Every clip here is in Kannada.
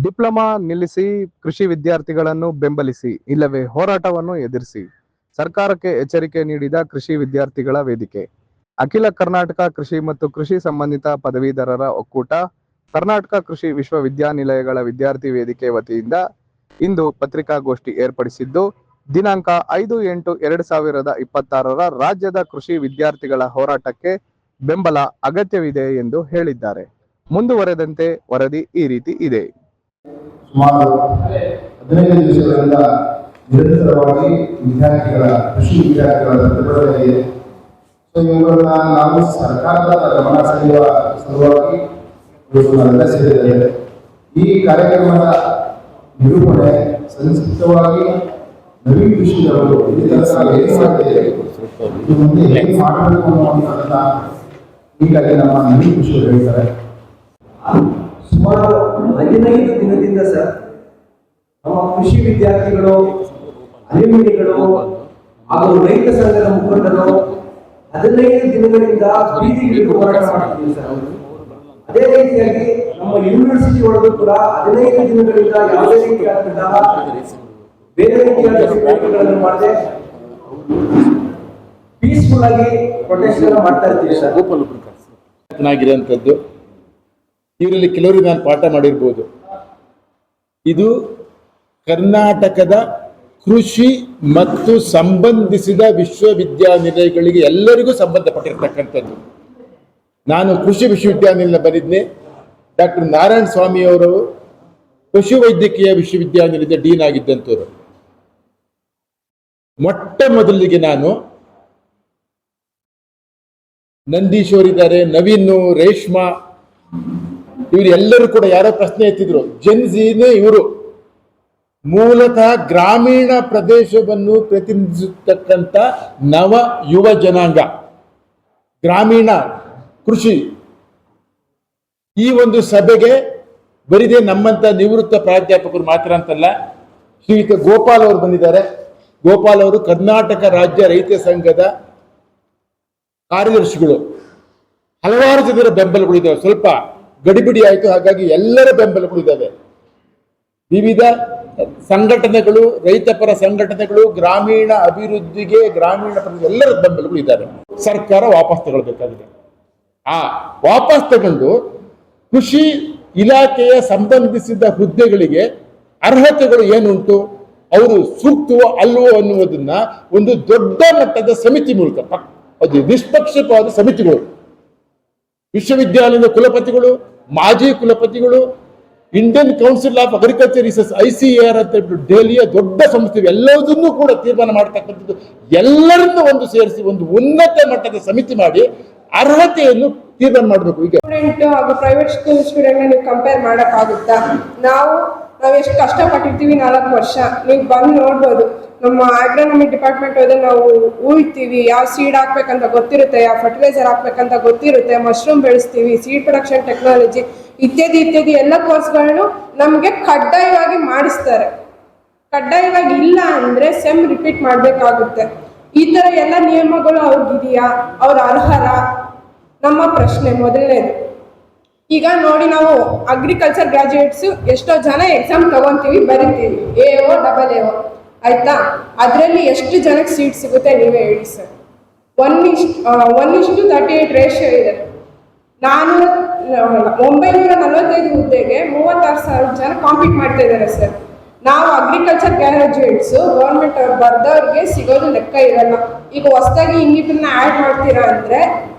ಡಿಪ್ಲೊಮಾ ನಿಲ್ಲಿಸಿ ಕೃಷಿ ವಿದ್ಯಾರ್ಥಿಗಳನ್ನು ಬೆಂಬಲಿಸಿ ಇಲ್ಲವೇ ಹೋರಾಟವನ್ನು ಎದುರಿಸಿ ಸರ್ಕಾರಕ್ಕೆ ಎಚ್ಚರಿಕೆ ನೀಡಿದ ಕೃಷಿ ವಿದ್ಯಾರ್ಥಿಗಳ ವೇದಿಕೆ. ಅಖಿಲ ಕರ್ನಾಟಕ ಕೃಷಿ ಮತ್ತು ಕೃಷಿ ಸಂಬಂಧಿತ ಪದವೀಧರರ ಒಕ್ಕೂಟ, ಕರ್ನಾಟಕ ಕೃಷಿ ವಿಶ್ವವಿದ್ಯಾನಿಲಯಗಳ ವಿದ್ಯಾರ್ಥಿ ವೇದಿಕೆ ವತಿಯಿಂದ ಇಂದು ಪತ್ರಿಕಾಗೋಷ್ಠಿ ಏರ್ಪಡಿಸಿದ್ದು, ದಿನಾಂಕ 5/8/2026 ರಾಜ್ಯದ ಕೃಷಿ ವಿದ್ಯಾರ್ಥಿಗಳ ಹೋರಾಟಕ್ಕೆ ಬೆಂಬಲ ಅಗತ್ಯವಿದೆ ಎಂದು ಹೇಳಿದ್ದಾರೆ. ಮುಂದುವರೆದಂತೆ ವರದಿ ಈ ರೀತಿ ಇದೆ. ಸುಮಾರು 15 ದಿವಸಗಳಿಂದ ನಿರಂತರವಾಗಿ ಕೃಷಿ ವಿದ್ಯಾರ್ಥಿಗಳ ಪ್ರತಿಭಟನೆ ಇದೆ. ಇವುಗಳನ್ನ ನಾವು ಸರ್ಕಾರದ ಗಮನ ಸೆಳೆಯುವ ಸಲುವಾಗಿ ನಡೆಸಿದ್ದೇವೆ. ಈ ಕಾರ್ಯಕ್ರಮದ ನಿರೂಪಣೆ ಸಂಕ್ಷಿಪ್ತವಾಗಿ ನವೀನ್ ಕೃಷಿಯವರು ಮಾಡಬೇಕು ಅನ್ನುವಂಥದ್ದನ್ನ ಹೀಗಾಗಿ ನಮ್ಮ ನವೀನ್ ಕೃಷಿಯವರು ಹೇಳ್ತಾರೆ. ಸುಮಾರು 15 ದಿನದಿಂದ ಸರ್ ನಮ್ಮ ಕೃಷಿ ವಿದ್ಯಾರ್ಥಿಗಳು, ಅಲಿಮಿನಿಗಳು ಹಾಗೂ ರೈತ ಸಂಘದ ಮುಖಂಡರು 15 ದಿನಗಳಿಂದ ಬೀದಿಗಿಳಿದು ಹೋರಾಟ ಮಾಡ್ತಿದ್ದೀವಿ ಸರ್. ಅದೇ ರೀತಿಯಾಗಿ ನಮ್ಮ ಯೂನಿವರ್ಸಿಟಿ ಒಳಗೂ ಕೂಡ 15 ದಿನಗಳಿಂದ ಯಾವುದೇ ರೀತಿಯಾದಂತಹ ಬೇರೆ ರೀತಿಯಾದ ಚಟುವಟಿಕೆಗಳನ್ನು ಮಾಡದೆ ಪೀಸ್ಫುಲ್ ಆಗಿ ಪ್ರೊಟೆಸ್ಟ್ ಮಾಡ್ತಾ ಇರ್ತೀವಿ ಸರ್. ಚೆನ್ನಾಗಿರುವಂಥದ್ದು. ಇವರಲ್ಲಿ ಕೆಲವರಿಗೆ ನಾನು ಪಾಠ ಮಾಡಿರ್ಬೋದು. ಇದು ಕರ್ನಾಟಕದ ಕೃಷಿ ಮತ್ತು ಸಂಬಂಧಿಸಿದ ವಿಶ್ವವಿದ್ಯಾನಿಲಯಗಳಿಗೆ ಎಲ್ಲರಿಗೂ ಸಂಬಂಧಪಟ್ಟಿರ್ತಕ್ಕಂಥದ್ದು. ನಾನು ಕೃಷಿ ವಿಶ್ವವಿದ್ಯಾನಿಲಯ ಬಂದಿದ್ದೆ. ಡಾಕ್ಟರ್ ನಾರಾಯಣ ಸ್ವಾಮಿಯವರು ಪಶುವೈದ್ಯಕೀಯ ವಿಶ್ವವಿದ್ಯಾನಿಲಯದ ಡೀನ್ ಆಗಿದ್ದಂಥವ್ರು. ಮೊಟ್ಟ ಮೊದಲಿಗೆ ನಾನು ನಂದೀಶ್ ಅವರಿದ್ದಾರೆ, ನವೀನ್, ರೇಷ್ಮಾ, ಇವರು ಎಲ್ಲರೂ ಕೂಡ ಯಾರೋ ಪ್ರಶ್ನೆ ಎತ್ತಿದ್ರು. ಜೆನ್ಜಿನೇ ಇವರು ಮೂಲತಃ ಗ್ರಾಮೀಣ ಪ್ರದೇಶವನ್ನು ಪ್ರತಿನಿಧಿಸತಕ್ಕಂಥ ನವ ಯುವ ಜನಾಂಗ, ಗ್ರಾಮೀಣ ಕೃಷಿ. ಈ ಒಂದು ಸಭೆಗೆ ಬರಿದೆ ನಮ್ಮಂತ ನಿವೃತ್ತ ಪ್ರಾಧ್ಯಾಪಕರು ಮಾತ್ರ ಅಂತಲ್ಲ, ಶ್ರೀಯುತ ಗೋಪಾಲ್ ಅವರು ಬಂದಿದ್ದಾರೆ. ಗೋಪಾಲ್ ಅವರು ಕರ್ನಾಟಕ ರಾಜ್ಯ ರೈತ ಸಂಘದ ಕಾರ್ಯದರ್ಶಿಗಳು. ಹಲವಾರು ಜನರ ಬೆಂಬಲಗಳು ಇದ್ದಾವೆ. ಸ್ವಲ್ಪ ಗಡಿಬಿಡಿ ಆಯಿತು, ಹಾಗಾಗಿ ಎಲ್ಲರ ಬೆಂಬಲಗಳು ಇದ್ದಾವೆ. ವಿವಿಧ ಸಂಘಟನೆಗಳು, ರೈತಪರ ಸಂಘಟನೆಗಳು, ಗ್ರಾಮೀಣ ಅಭಿವೃದ್ಧಿಗೆ, ಗ್ರಾಮೀಣ ಎಲ್ಲರ ಬೆಂಬಲಗಳು ಇದ್ದಾರೆ. ಸರ್ಕಾರ ವಾಪಸ್ ತಗೊಳ್ಬೇಕಾಗಿದೆ. ಆ ವಾಪಸ್ ತಗೊಂಡು ಕೃಷಿ ಇಲಾಖೆಯ ಸಂಬಂಧಿಸಿದ ಹುದ್ದೆಗಳಿಗೆ ಅರ್ಹತೆಗಳು ಏನುಂಟು, ಅವರು ಸೂಕ್ತವೋ ಅಲ್ವೋ ಅನ್ನುವುದನ್ನ ಒಂದು ದೊಡ್ಡ ಮಟ್ಟದ ಸಮಿತಿ ಮೂಲಕ, ಅದು ನಿಷ್ಪಕ್ಷಪಾತ ಸಮಿತಿಗಳು, ವಿಶ್ವವಿದ್ಯಾಲಯದ ಕುಲಪತಿಗಳು, ಮಾಜಿ ಕುಲಪತಿಗಳು, Indian Council of Agriculture Research ICAR ಅಂತ ದೆಹಲಿಯ ದೊಡ್ಡ ಸಂಸ್ಥೆ, ಎಲ್ಲದನ್ನೂ ಕೂಡ ತೀರ್ಮಾನ ಮಾಡತಕ್ಕಂಥದ್ದು. ಎಲ್ಲರನ್ನೂ ಒಂದು ಸೇರಿಸಿ ಒಂದು ಉನ್ನತ ಮಟ್ಟದ ಸಮಿತಿ ಮಾಡಿ ಅರ್ಹತೆಯನ್ನು ತೀರ್ಮಾನ ಮಾಡಬೇಕು. ಈಗ ಸ್ಟೂಡೆಂಟ್ ಹಾಗೂ ಪ್ರೈವೇಟ್ ಸ್ಕೂಲ್ ಸ್ಟೂಡೆಂಟ್ ನೀವು ಕಂಪೇರ್ ಮಾಡೋಕ್ಕಾಗುತ್ತಾ? ನಾವು ಎಷ್ಟು ಕಷ್ಟಪಟ್ಟಿರ್ತೀವಿ 4 ವರ್ಷ. ನೀವು ಬಂದು ನೋಡ್ಬೋದು, ನಮ್ಮ ಆಗ್ರೋನಮಿ ಡಿಪಾರ್ಟ್ಮೆಂಟ್ ಹೋದ್ರೆ ನಾವು ಉಳ್ತೀವಿ, ಯಾವ ಸೀಡ್ ಹಾಕ್ಬೇಕಂತ ಗೊತ್ತಿರುತ್ತೆ, ಯಾವ ಫರ್ಟಿಲೈಸರ್ ಹಾಕ್ಬೇಕಂತ ಗೊತ್ತಿರುತ್ತೆ, ಮಶ್ರೂಮ್ ಬೆಳೆಸ್ತೀವಿ, ಸೀಡ್ ಪ್ರೊಡಕ್ಷನ್ ಟೆಕ್ನಾಲಜಿ ಇತ್ಯಾದಿ ಎಲ್ಲ ಕೋರ್ಸ್ಗಳನ್ನು ನಮಗೆ ಕಡ್ಡಾಯವಾಗಿ ಮಾಡಿಸ್ತಾರೆ. ಕಡ್ಡಾಯವಾಗಿ ಇಲ್ಲ ಅಂದರೆ ಸೆಮ್ ರಿಪೀಟ್ ಮಾಡಬೇಕಾಗುತ್ತೆ. ಈ ಥರ ಎಲ್ಲ ನಿಯಮಗಳು ಅವ್ರಿಗಿದೆಯಾ? ಅವ್ರ ಅರ್ಹರ? ನಮ್ಮ ಪ್ರಶ್ನೆ ಮೊದಲನೇದು. ಈಗ ನೋಡಿ, ನಾವು ಅಗ್ರಿಕಲ್ಚರ್ ಗ್ರಾಜ್ಯುಯೇಟ್ಸು ಎಷ್ಟೋ ಜನ ಎಕ್ಸಾಮ್ ತಗೊಂತೀವಿ, ಬರಿತೀವಿ, AO, AA, ಆಯ್ತಾ? ಅದರಲ್ಲಿ ಎಷ್ಟು ಜನಕ್ಕೆ ಸೀಟ್ ಸಿಗುತ್ತೆ ನೀವೇ ಹೇಳಿ ಸರ್. 1:38 ರೇಷಿಯೋ ಇದೆ. 945 ಹುದ್ದೆಗೆ 36,000 ಜನ ಕಾಂಪೀಟ್ ಮಾಡ್ತಾ ಇದ್ದಾರೆ ಸರ್. ನಾವು ಅಗ್ರಿಕಲ್ಚರ್ ಗ್ರಾಜ್ಯುಯೇಟ್ಸು ಗೌರ್ಮೆಂಟ್ ಅವ್ರು ಬರ್ದವ್ರಿಗೆ ಸಿಗೋದು ಲೆಕ್ಕ ಇರಲ್ಲ. ಈಗ ಹೊಸದಾಗಿ ಇನ್ನಿಬ್ಬರನ್ನ ಆ್ಯಡ್ ಮಾಡ್ತೀರಾ ಅಂದರೆ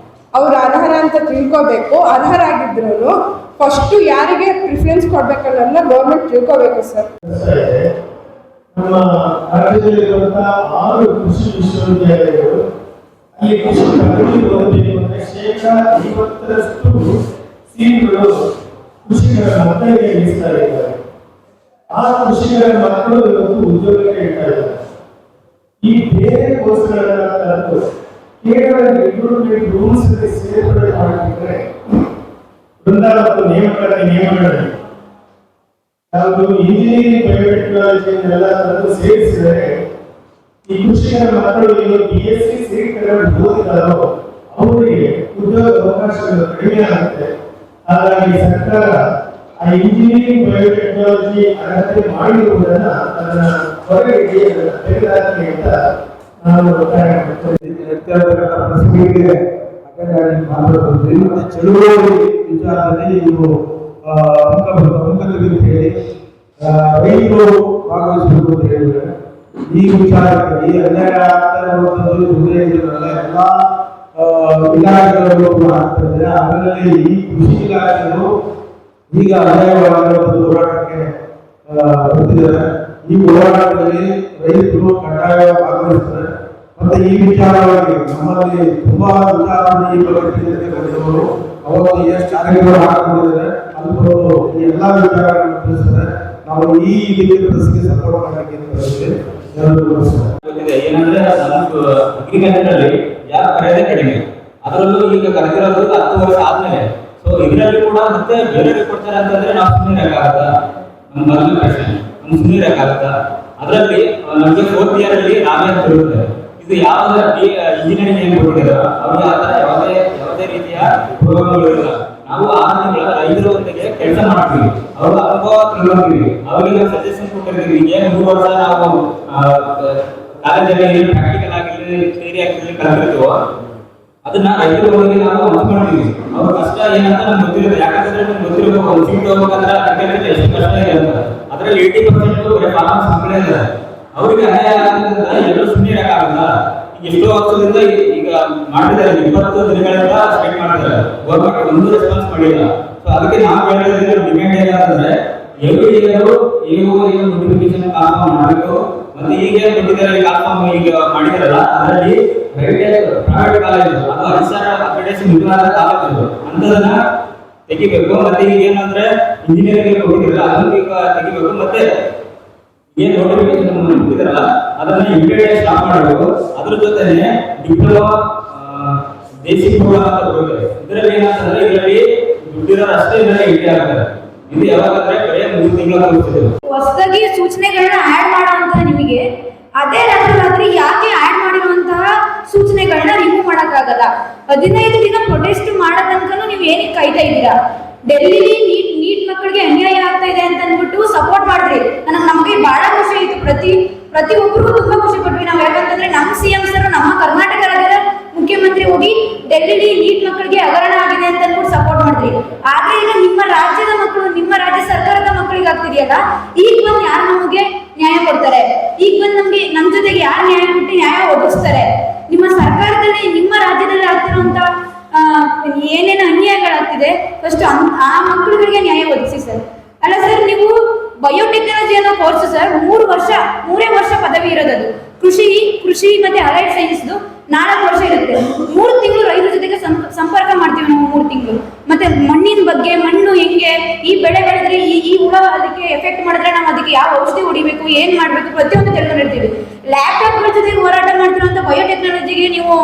ಅವ್ರು ಅರ್ಹರ ಅಂತ ತಿಳ್ಕೋಬೇಕು. ಅರ್ಹರಾಗಿದ್ರು ಫಸ್ಟು ಯಾರಿಗೆ ಪ್ರಿಫರೆನ್ಸ್ ಕೊಡ್ಬೇಕನ್ನೋದನ್ನ ಗೌರ್ಮೆಂಟ್ ತಿಳ್ಕೋಬೇಕು ಸರ್. ನಮ್ಮ ರಾಜ್ಯದಲ್ಲಿರುವಂತಹ 6 ಕೃಷಿ ವಿಶ್ವವಿದ್ಯಾಲಯಗಳು ಅಲ್ಲಿ ಕೃಷಿ ಪದವಿ ಓದಬೇಕು ಅಂದರೆ ಶೇಕಡ 50% ಸೀಟ್ಗಳು ಕೃಷಿಕರ ಮಕ್ಕಳಿಗೆ ಮೀಸ್ತಾ ಇದ್ದಾರೆ. ಆ ಕೃಷಿಕರ ಮಕ್ಕಳು ಇವತ್ತು ಉದ್ಯೋಗಕ್ಕೆ ಇಡ್ತಾ ಇದ್ದಾರೆ. ಈ ಬೇರೆ ಕೋರ್ಸ್ಗಳನ್ನ ತಂದು ಕೇವಲ ರಿಕ್ರೂಟ್ಮೆಂಟ್ ರೂಲ್ಸ್ ಸೇರ್ಪಡೆ ಮಾಡಿದ್ರೆ ಬೃಂದಾವನ ನಿಯಮಗಳಲ್ಲಿ ಯಾವುದು ಇಂಜಿನಿಯರಿಂಗ್ ಬಯೋಟೆಕ್ನಾಲಜಿ ಎಲ್ಲ ತಂದು ಸೇರಿಸಿದರೆ ಈ ಕೃಷಿಕರ ಮಕ್ಕಳು ಏನು BSc ಸೀಟ್ ಓದಿದಾರೋ ಅವರಿಗೆ ಉದ್ಯೋಗ ಅವಕಾಶಗಳು ಕಡಿಮೆ ಆಗುತ್ತೆ. ಹಾಗಾಗಿ ಸರ್ಕಾರ ಆ ಇಂಜಿನಿಯರಿಂಗ್ ಬಯೋಟೆಕ್ನಾಲಜಿ ಅಗತ್ಯ ಮಾಡಿರುವುದನ್ನ ಅದನ್ನ ಹೊರಗೆ ತೆಗೆದುಹಾಕಿ ಅಂತ ನಾನು ಒತ್ತಾಯ ಮಾಡ್ತೇನೆ. ಮತ್ತೆ ಚಳುವಳಿ ವಿಚಾರದಲ್ಲಿ ಇವರು ಮುಖ ಹೇಳಿ ರೈತರು ಭಾಗವಹಿಸಬೇಕು ಅಂತ ಹೇಳಿದ್ದಾರೆ. ಈ ವಿಚಾರದಲ್ಲಿ ಅನ್ಯಾಯ ಆಗ್ತಾ ಇರುವಂತದ್ದು ಎಲ್ಲ ಇಲಾಖೆಗಳು ಆಗ್ತದೆ. ಅದರಲ್ಲಿ ಈ ಕೃಷಿ ಇಲಾಖೆಗಳು ಈಗ ಅನ್ಯಾಯವಾಗಿರುವಂತಹ ಹೋರಾಟಕ್ಕೆ ಬರ್ತಿದ್ದಾರೆ. ಈ ಹೋರಾಟದಲ್ಲಿ ರೈತರು ಕಡ್ಡಾಯ ಭಾಗವಹಿಸ್ತಾರೆ. ಮತ್ತೆ ಈ ವಿಚಾರವಾಗಿ ನಮ್ಮಲ್ಲಿ ತುಂಬಾ ವಿಚಾರವನ್ನು ಈ ಬಗ್ಗೆ ಅವತ್ತು ಎಷ್ಟು ಕಾರ್ಯಗಳು ಹಾಕೊಂಡಿದ್ದಾರೆ ಅದು ಈ ಎಲ್ಲಾ ವಿಚಾರಗಳನ್ನು ತಿಳಿಸ್ತಾರೆ. ನಾವು ಈ ಪ್ರಶ್ನೆ ಸಪೋರ್ಟ್ ಮಾಡಲಿಕ್ಕೆ ಏನಂದ್ರೆ ಅಗ್ರಿಕಲ್ಚರ್ ಅಲ್ಲಿ ಯಾರು ಕರೆಯೋದೇ ಕಡಿಮೆ, ಅದರಲ್ಲೂ ಈಗ ಕರೆದಿರೋದು 10 ವರ್ಷ ಆದ್ಮೇಲೆ. ಸೊ ಇದರಲ್ಲಿ ಕೂಡ ಮತ್ತೆ ಬೇರೆಯವ್ರಿಗೆ ಕೊಡ್ತಾರೆ ಅಂತಂದ್ರೆ ನಾವು ಸುಮ್ಮನೆ ಇರಕ್ಕಾಗತ್ತಾ? ನಮ್ಮ ಮೊದಲನೇ ಪ್ರಶ್ನೆ, ನಮ್ಗೆ ಸುಮ್ಮನೆ ಇರಕ್ಕಾಗತ್ತಾ? ಅದರಲ್ಲಿ ನಮಗೆ 4th ಇಯರ್ ಅಲ್ಲಿ ನಾವೇ ಅಂತ ಇರುತ್ತೆ. ಇದು ಯಾವ್ದು ಇಂಜಿನಿಯರಿಂಗ್ ಏನ್ ಕೊಟ್ಟಿದ್ದಾರೆ ಅವ್ರಿಗೆ ಆ ಥರ ಯಾವುದೇ ರೀತಿಯ ಪ್ರೋಗ್ರಾಮ್ಗಳು ಇರಲ್ಲ. ನಾವು 6 ತಿಂಗಳ ರೈತರೊಂದಿಗೆ ಕೆಲಸ ಮಾಡ್ತೀವಿ, ಅವ್ರ ಅನುಭವ ತಿಳ್ಕೊಂತೀವಿ, ಅವ್ರಿಗೆ ನಾವು ಸಜೆಷನ್ ಕೊಟ್ಟಿರ್ತೀವಿ. ಏನು 3 ವರ್ಷ ನಾವು ಕಾಲೇಜಲ್ಲಿ ಪ್ರಾಕ್ಟಿಕಲ್ ಆಗಿರಲಿ ಥಿಯರಿ ಆಗಿರಲಿ ಕಲಿತಿರ್ತೀವೋ ಅದನ್ನ ರೈತರೊಂದಿಗೆ ನಾವು ಹಂಚ್ಕೊಳ್ತೀವಿ. ಅವ್ರ ಕಷ್ಟ ಏನಂತ ನಮ್ಗೆ ಗೊತ್ತಿರುತ್ತೆ. ಯಾಕಂದ್ರೆ ನಮ್ಗೆ ಗೊತ್ತಿರಬೇಕು ಒಂದು ಸೀಟ್ ಹೋಗ್ಬೇಕಂದ್ರೆ ಅಗ್ರಿಕಲ್ಚರ್ ಎಷ್ಟು ಕಷ್ಟ ಇದೆ ಅಂತ. ಅದರಲ್ಲಿ 80% ಫಾರ್ಮರ್ಸ್ ಮಕ್ಕಳೇ ಇದ್ದಾರೆ. ಅವ್ರಿಗೆ ಅನ್ಯಾಯ ಆಗೋದ್ರಿಂದ ಎಲ್ಲರೂ ಸುಮ್ಮನೆ ಇರಕ್ಕಾಗಲ್ಲ. ಎಷ್ಟೋ ವರ್ಷದಿಂದ ಈಗ ಮಾಡಿದ್ದಾರೆ, 20 ದಿನಗಳಿಂದ ಸ್ಪೆಂಡ್ ಮಾಡಿದ್ದಾರೆ. ಗೌರ್ಮೆಂಟ್ ಒಂದು ರೆಸ್ಪಾನ್ಸ್ ಮಾಡಿಲ್ಲ. ಸೊ ಅದಕ್ಕೆ ನಾವು ಹೇಳಿದ್ರೆ ಡಿಮ್ಯಾಂಡ್ ಏನಂತಂದ್ರೆ ನೋಟಿಫಿಕೇಶನ್ ಕಾಲ್ಫಾರ್ಮ್ ಮಾಡಬೇಕು. ಮತ್ತೆ ಈಗ ಏನ್ ಕೊಟ್ಟಿದ್ದಾರೆ ಕಾಲ್ಫಾರ್ಮ್ ಈಗ ಮಾಡಿದಾರಲ್ಲ ಅದರಲ್ಲಿ ಪ್ರೈವೇಟ್ ಕಾಲೇಜ್ ಅದು 10,000 ಅಕ್ರೆಡಿಟೇಷನ್ ಇರುವಂತ ಕಾಲೇಜು ಅಂತದನ್ನ ತೆಗಿಬೇಕು. ಮತ್ತೆ ಈಗ ಏನಂದ್ರೆ ಇಂಜಿನಿಯರಿಂಗ್ ಕೊಟ್ಟಿದ್ರೆ ಅದನ್ನು ಈಗ ತೆಗಿಬೇಕು. ಮತ್ತೆ ಏನ್ ನೋಟಿಫಿಕೇಶನ್ ಕೊಟ್ಟಿದಾರಲ್ಲ ಅದನ್ನ ಇಮಿಡಿಯೇಟ್ ಸ್ಟಾಪ್ ಮಾಡಬೇಕು. ಅದ್ರ ಜೊತೆನೆ ಡಿಪ್ಲೊಮಾ ಬೇಸಿಕ್ ಪ್ರೋಗ್ರಾಮ್ ಅಂತ ಬರುತ್ತೆ. ಇದರಲ್ಲಿ ಏನಂತಂದ್ರೆ ಇದರಲ್ಲಿ ದುಡ್ಡಿರೋ ಅಷ್ಟೇ ಇದರಲ್ಲಿ ಎಂಟ್ರಿ ಆಗ್ತಾರೆ. ಇದು ಯಾವಾಗಂದ್ರೆ ಬರೀ 3 ತಿಂಗಳ ಹೊಸದಾಗಿ ಸೂಚನೆಗಳನ್ನ ಆಡ್ ಮಾಡುವಂತಹ ನಿಮಗೆ ಅದೇ ರಾತ್ರಿ ಯಾಕೆ ಆಡ್ ಮಾಡಿರುವಂತಹ ಸೂಚನೆಗಳನ್ನ ರಿಮೂವ್ ಮಾಡಕ್ಕಾಗಲ್ಲ? 15 ದಿನ ಪ್ರೊಟೆಸ್ಟ್ ಮಾಡೋ ತನಕನೂ ನೀವು ಏನಕ್ಕೆ ಕಾಯ್ತಾ ಇದ್ದೀರಾ? ಡೆಲ್ಲಿಲಿ ನೀಟ್ ಮಕ್ಕಳಿಗೆ ಅನ್ಯಾಯ ಆಗ್ತಾ ಇದೆ ಅಂತ ಅಂದ್ಬಿಟ್ಟು ಸಪೋರ್ಟ್ ಮಾಡಿದ್ರಿ. ನಮಗೆ ಬಹಳ ಖುಷಿ ಆಯ್ತು. ಪ್ರತಿಯೊಬ್ಬರಿಗೂ ತುಂಬಾ ಖುಷಿ ಪಟ್ವಿ ನಾವು. ಯಾಕಂತಂದ್ರೆ ನಮ್ಮ CM ಸರ್ ನಮ್ಮ ಕರ್ನಾಟಕ ರಾಜ್ಯದ ಮುಖ್ಯಮಂತ್ರಿ ಹೋಗಿ ಡೆಲ್ಲಿಲಿ ನೀಟ್ ಮಕ್ಕಳಿಗೆ ಹಗರಣ ಆಗಿದೆ ಅಂತ ಅಂದ್ಬಿಟ್ಟು ಸಪೋರ್ಟ್ ಮಾಡಿದ್ರಿ. ಆದ್ರೆ ಈಗ ನಿಮ್ಮ ರಾಜ್ಯದ ಮಕ್ಕಳು, ನಿಮ್ಮ ರಾಜ್ಯ ಸರ್ಕಾರದ ಮಕ್ಕಳಿಗೆ ಆಗ್ತಿದೆಯಲ್ಲ, ಈಗ ಬಂದು ಯಾರು ನಮಗೆ ನ್ಯಾಯ ಕೊಡ್ತಾರೆ? ಈಗ ಬಂದು ನಮ್ಮ ಜೊತೆಗೆ ಯಾರು ನ್ಯಾಯ ಕೊಟ್ಟು ನ್ಯಾಯ ಒದಗಿಸ್ತಾರೆ? ನಿಮ್ಮ ಸರ್ಕಾರದಲ್ಲಿ ನಿಮ್ಮ ರಾಜ್ಯದಲ್ಲಿ ಆಗ್ತಿರುವಂತ ಏನೇನು ಅನ್ಯಾಯಗಳಾಗ್ತಿದೆ ಫಸ್ಟ್ ಆ ಮಕ್ಕಳುಗಳಿಗೆ ನ್ಯಾಯ ಒದಗಿಸಿ ಸರ್. ಅಲ್ಲ ಸರ್, ನೀವು ಬಯೋಟೆಕ್ನಾಲಜಿ ಅನ್ನೋ ಕೋರ್ಸ್ ಸರ್ 3 ವರ್ಷ ಪದವಿ ಇರೋದು. ಕೃಷಿ ಮತ್ತೆ ಅಲೈಡ್ ಸೈನ್ಸ್ದು 4 ವರ್ಷ ಇರುತ್ತೆ. 3 ತಿಂಗಳು ರೈತರ ಜೊತೆಗೆ ಸಂಪರ್ಕ ಮಾಡ್ತೀವಿ ನಾವು. 3 ತಿಂಗಳು ಮತ್ತೆ ಮಣ್ಣಿನ ಬಗ್ಗೆ, ಮಣ್ಣು ಹೆಂಗೆ, ಈ ಬೆಳೆ ಬೆಳೆದ್ರೆ ಈ ಹುಳ ಅದಕ್ಕೆ ಎಫೆಕ್ಟ್ ಮಾಡಿದ್ರೆ ನಾವು ಅದಕ್ಕೆ ಯಾವ ಔಷಧಿ ಹೊಡಿಬೇಕು, ಏನ್ ಮಾಡ್ಬೇಕು, ಪ್ರತಿಯೊಂದು ತಿಳ್ಕೊಂಡಿರ್ತೀವಿ. ಲ್ಯಾಪ್ಟಾಪ್ಗಳ ಜೊತೆಗೆ ಹೋರಾಟ ಮಾಡ್ತಿರೋಂಥ ಬಯೋಟೆಕ್ನಾಲಜಿಗೆ ನೀವು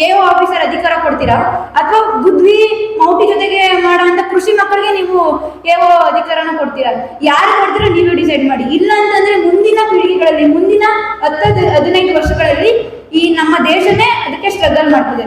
AO ಆಫೀಸರ್ ಅಧಿಕಾರ ಕೊಡ್ತೀರಾ? ಅಥವಾ ಗುದ್ವಿ ಮೌಟಿ ಜೊತೆಗೆ ಮಾಡುವಂತ ಕೃಷಿ ಮಕ್ಕಳಿಗೆ ನೀವು AO ಅಧಿಕಾರನ ಕೊಡ್ತೀರಾ? ಯಾರು ಕೊಡ್ತೀರಾ ನೀವು ಡಿಸೈಡ್ ಮಾಡಿ. ಇಲ್ಲ ಅಂತಂದ್ರೆ ಮುಂದಿನ ಪೀಳಿಗೆಗಳಲ್ಲಿ, ಮುಂದಿನ 10-15 ವರ್ಷಗಳಲ್ಲಿ ಈ ನಮ್ಮ ದೇಶನೇ ಅದಕ್ಕೆ ಸ್ಟ್ರಗಲ್ ಮಾಡ್ತಿದೆ.